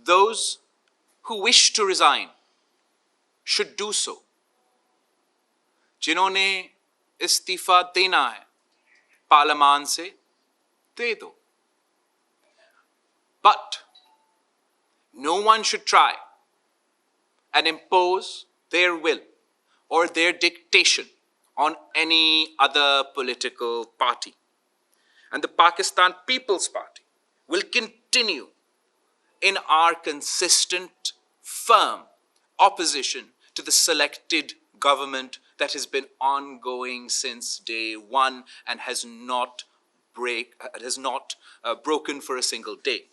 those who wish to resign should do so. जिन्होंने इस्तीफा देना है पार्लियामान से दे दो. But no one should try and impose their will or their dictation on any other political party. And the Pakistan People's Party will continue in our consistent, firm opposition to the selected government that has been ongoing since day one and has not broken for a single day.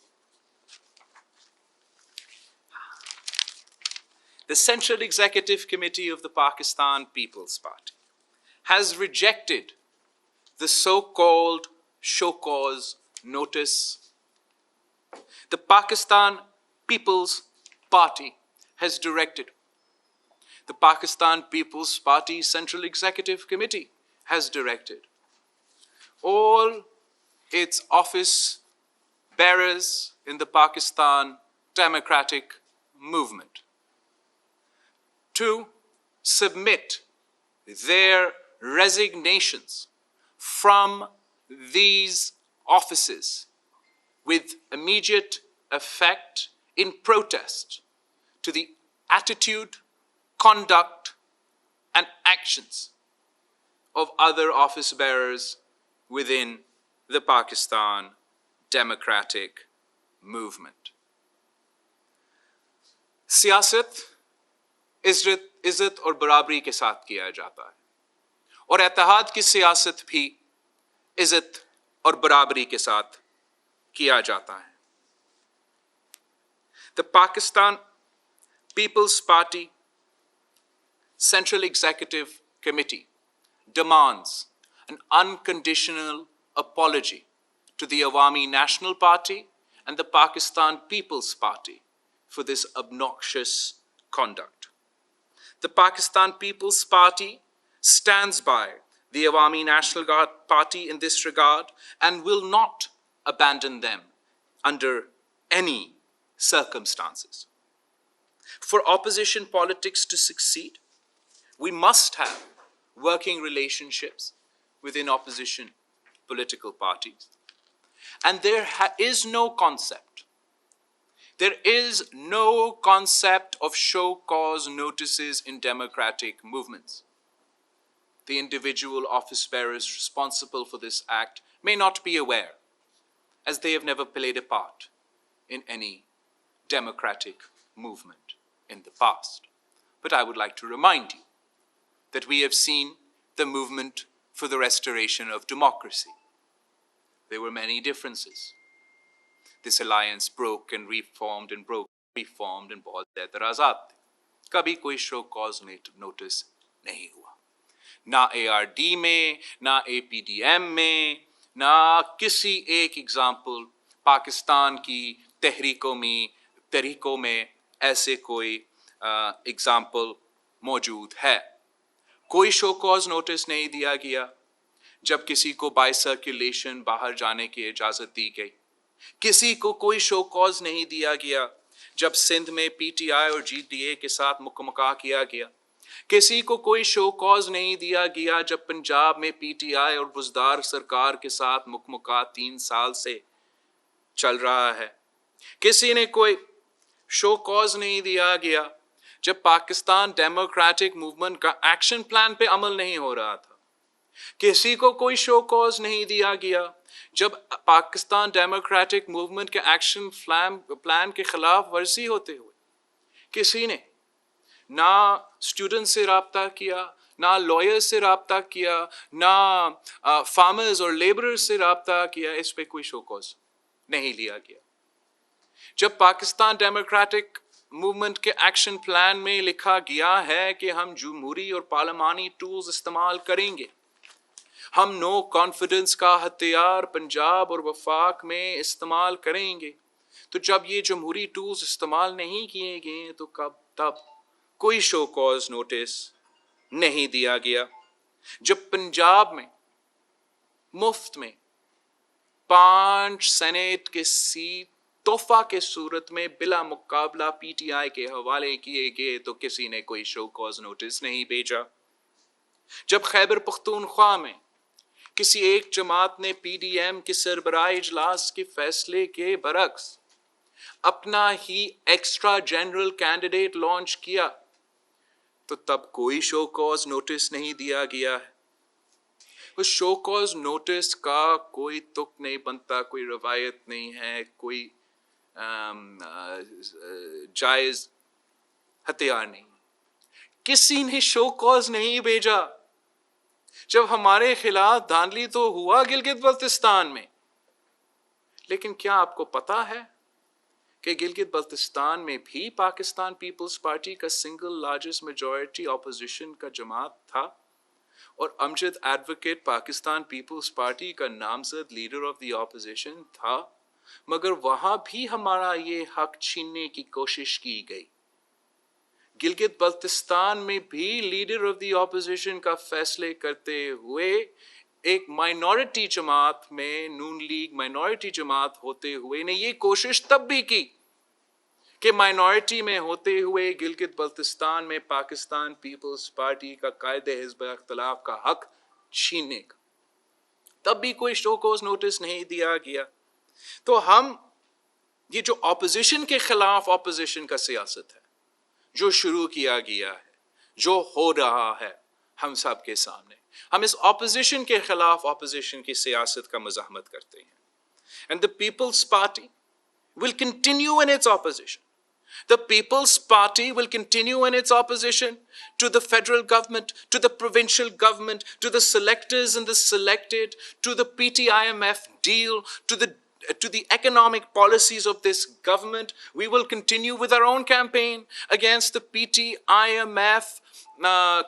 The Central Executive Committee of the Pakistan People's Party has rejected the so-called show cause notice. The Pakistan People's Party has directed. The Pakistan People's Party Central Executive Committee has directed all its office bearers in the Pakistan Democratic Movement to submit their resignations from these offices with immediate effect in protest to the attitude, conduct, and actions of other office bearers within the Pakistan Democratic Movement. सियासत इज्जत और बराबरी के साथ किया जाता है और इत्तेहाद की सियासत भी इज्जत और बराबरी के साथ किया जाता है. The Pakistan People's Party Central Executive Committee demands an unconditional apology to the Awami National Party and the Pakistan People's Party for this obnoxious conduct. The Pakistan People's Party stands by the Awami National Party in this regard and will not abandon them under any circumstances. For opposition politics to succeed, we must have working relationships within opposition political parties. And there is no concept of show cause notices in democratic movements. The individual office bearers responsible for this act may not be aware, as they have never played a part in any democratic movement in the past. But I would like to remind you that we have seen the movement for the restoration of democracy. There were many differences. This alliance broke and reformed and broke, reformed and बहुत एतराज़ात थे. कभी कोई show cause notice नहीं हुआ. ना ARD में, ना APDM में, ना किसी एक एग्जाम्पल पाकिस्तान की तहरीकों में ऐसे कोई एग्जाम्पल मौजूद है. कोई शो कॉज नोटिस नहीं दिया गया जब किसी को बाय सर्कुलेशन बाहर जाने की इजाज़त दी गई. किसी को कोई शो कॉज नहीं दिया गया जब सिंध में PTI और GDA के साथ मुकमका किया गया. किसी को कोई शो कॉज नहीं दिया गया जब पंजाब में PTI और बुज़दार सरकार के साथ मुकमका 3 साल से चल रहा है. किसी ने कोई शो कॉज नहीं दिया गया जब पाकिस्तान डेमोक्रेटिक मूवमेंट का एक्शन प्लान पे अमल नहीं हो रहा था. किसी को कोई शो कॉज नहीं दिया गया जब पाकिस्तान डेमोक्रेटिक मूवमेंट के एक्शन प्लान के खिलाफ वर्जी होते हुए किसी ने ना स्टूडेंट से राब्ता किया, ना लॉयर से राब्ता किया, ना फार्मर्स और लेबरर्स से राब्ता किया. इस पे कोई शो कॉज नहीं लिया गया. जब पाकिस्तान डेमोक्रेटिक मूवमेंट के एक्शन प्लान में लिखा गया है कि हम जमहूरी और पार्लिमानी टूल्स इस्तेमाल करेंगे, हम नो कॉन्फिडेंस का हथियार पंजाब और वफाक में इस्तेमाल करेंगे, तो जब ये जमहूरी टूल्स इस्तेमाल नहीं किए गए तो तब कोई शो कॉज नोटिस नहीं दिया गया. जब पंजाब में मुफ्त में 5 सेनेट के सीट तोहफा के सूरत में बिला मुकाबला पीटीआई के हवाले किए गए तो किसी ने कोई शो कॉज नोटिस नहीं भेजा। जब खैबर पख्तूनख्वा में किसी एक जमात ने पीडीएम के सरबराही इजलास के फैसले के बरक्स अपना ही एक्स्ट्रा जनरल कैंडिडेट लॉन्च किया तो तब कोई शो कॉज नोटिस नहीं दिया गया है। उस शो कॉज नोटिस का कोई तुक नहीं बनता, कोई रवायत नहीं है, कोई जायज हथियार नहीं। किसी ने शो कॉज नहीं भेजा। जब हमारे खिलाफ धांधली तो हुआ गिलगित बल्तिस्तान में, लेकिन क्या आपको पता है कि गिलगित बल्तिस्तान में भी पाकिस्तान पीपल्स पार्टी का सिंगल लार्जेस्ट मेजॉरिटी ऑपोजिशन का जमात था और अमजद एडवोकेट पाकिस्तान पीपल्स पार्टी का नामजद लीडर ऑफ द ऑपोजिशन था, मगर वहां भी हमारा ये हक छीनने की कोशिश की गई। गिलगित बल्तिस्तान में भी लीडर ऑफ द ऑपोजिशन का फैसले करते हुए एक माइनॉरिटी जमात में, नून लीग माइनॉरिटी जमात होते हुए ने ये कोशिश तब भी की कि माइनॉरिटी में होते हुए गिलगित बल्तिस्तान में पाकिस्तान पीपल्स पार्टी का कायदे हिज़्ब इख्तिलाफ का हक छीनने का, तब भी कोई शो कॉज नोटिस नहीं दिया गया। तो हम ये जो ऑपोजिशन के खिलाफ ऑपोजिशन का सियासत है जो शुरू किया गया है, जो हो रहा है हम सब के सामने, हम इस ऑपोजिशन के खिलाफ ऑपोजिशन की सियासत का मज़ाहमत करते हैं। And the Peoples Party will continue in its opposition. The People's Party will continue in its opposition to the federal government, to the provincial government, to the selectors and the selected, to the PT-IMF deal, to the economic policies of this government. We will continue with our own campaign against the PT-IMF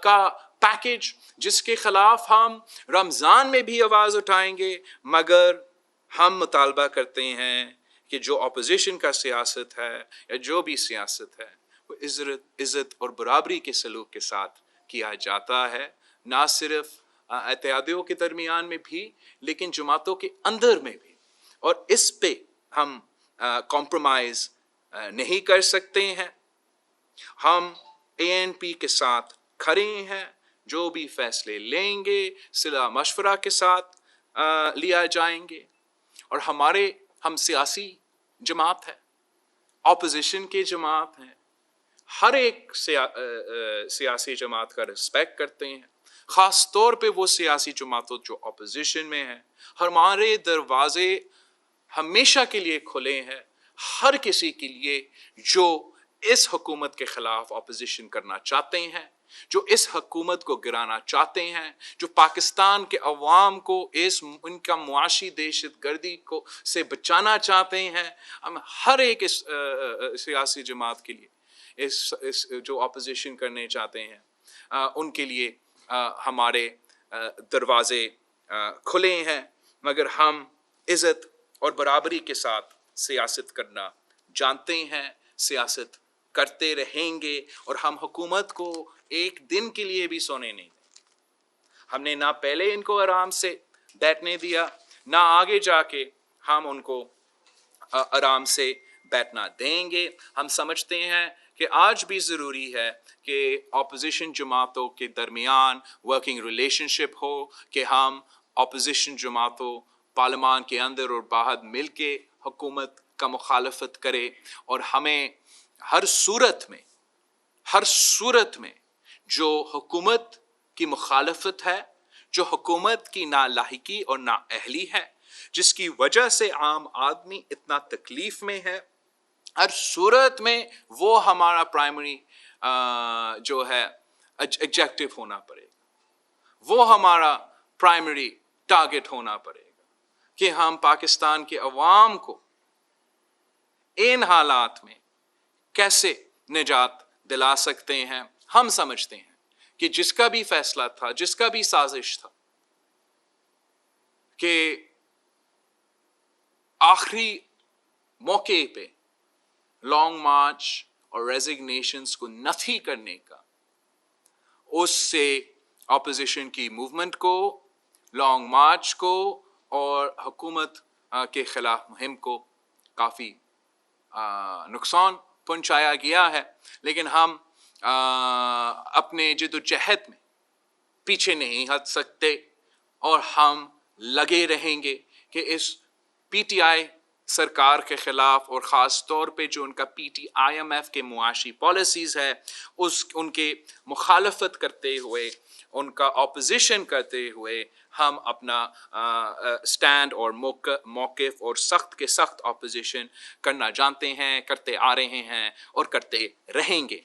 का package, जिसके खिलाफ हम रमज़ान में भी आवाज़ उठाएंगे, मगर हम मुतालबा करते हैं कि जो अपोजिशन का सियासत है या जो भी सियासत है वो इज़्ज़त और बराबरी के सलूक के साथ किया जाता है, ना सिर्फ इत्तेहादियों के दरमियान में भी लेकिन जमातों के अंदर में भी। और इस पे हम कॉम्प्रोमाइज़ नहीं कर सकते हैं। हम ANP के साथ खड़े हैं, जो भी फैसले लेंगे सलाह मशवरा के साथ लिया जाएंगे। और हम सियासी जमात है, ऑपोजिशन के जमात हैं, हर एक सियासी जमात का रिस्पेक्ट करते हैं, ख़ास तौर पे वो सियासी जमातों जो ऑपोजिशन में हैं। हमारे दरवाजे हमेशा के लिए खुले हैं हर किसी के लिए जो इस हुकूमत के ख़िलाफ़ ऑपोजिशन करना चाहते हैं, जो इस हुकूमत को गिराना चाहते हैं, जो पाकिस्तान के अवाम को उनका मुआशी दहशतगर्दी को से बचाना चाहते हैं। हम हर एक इस सियासी जमात के लिए इस जो ऑपोजिशन करने चाहते हैं उनके लिए हमारे दरवाजे खुले हैं, मगर हम इज़्ज़त और बराबरी के साथ सियासत करना जानते हैं, सियासत करते रहेंगे और हम हुकूमत को एक दिन के लिए भी सोने नहीं दें। हमने ना पहले इनको आराम से बैठने दिया, ना आगे जाके हम उनको आराम से बैठना देंगे। हम समझते हैं कि आज भी ज़रूरी है कि ऑपोजिशन जमातों के दरमियान वर्किंग रिलेशनशिप हो, कि हम ऑपोजिशन जमातों पार्लियामान के अंदर और बाहर मिल के हुकूमत का मुखालफत करे और हमें हर सूरत में जो हुकूमत की मुखालफत है, जो हुकूमत की नालायकी और नाअहली है, जिसकी वजह से आम आदमी इतना तकलीफ में है, हर सूरत में वो हमारा प्राइमरी जो है ऑब्जेक्टिव होना पड़ेगा, वो हमारा प्राइमरी टारगेट होना पड़ेगा कि हम पाकिस्तान के अवाम को इन हालात में कैसे निजात दिला सकते हैं। हम समझते हैं कि जिसका भी फैसला था, जिसका भी साजिश था कि आखिरी मौके पे लॉन्ग मार्च और रेजिग्नेशंस को नफी करने का, उससे ऑपोजिशन की मूवमेंट को, लॉन्ग मार्च को और हुकूमत के खिलाफ मुहिम को काफ़ी نقصان پہنچایا گیا ہے، لیکن ہم اپنے جد و جہد میں پیچھے نہیں ہٹ سکتے، اور ہم لگے رہیں گے کہ اس پی ٹی آئی سرکار کے خلاف، اور خاص طور پہ جو ان کا P T I M F کے معاشی پالیسیز ہے ان کے مخالفت کرتے ہوئے، ان کا اپوزیشن کرتے ہوئے ہم اپنا سٹینڈ اور موقف اور سخت کے سخت اپوزیشن کرنا جانتے ہیں، کرتے آ رہے ہیں اور کرتے رہیں گے۔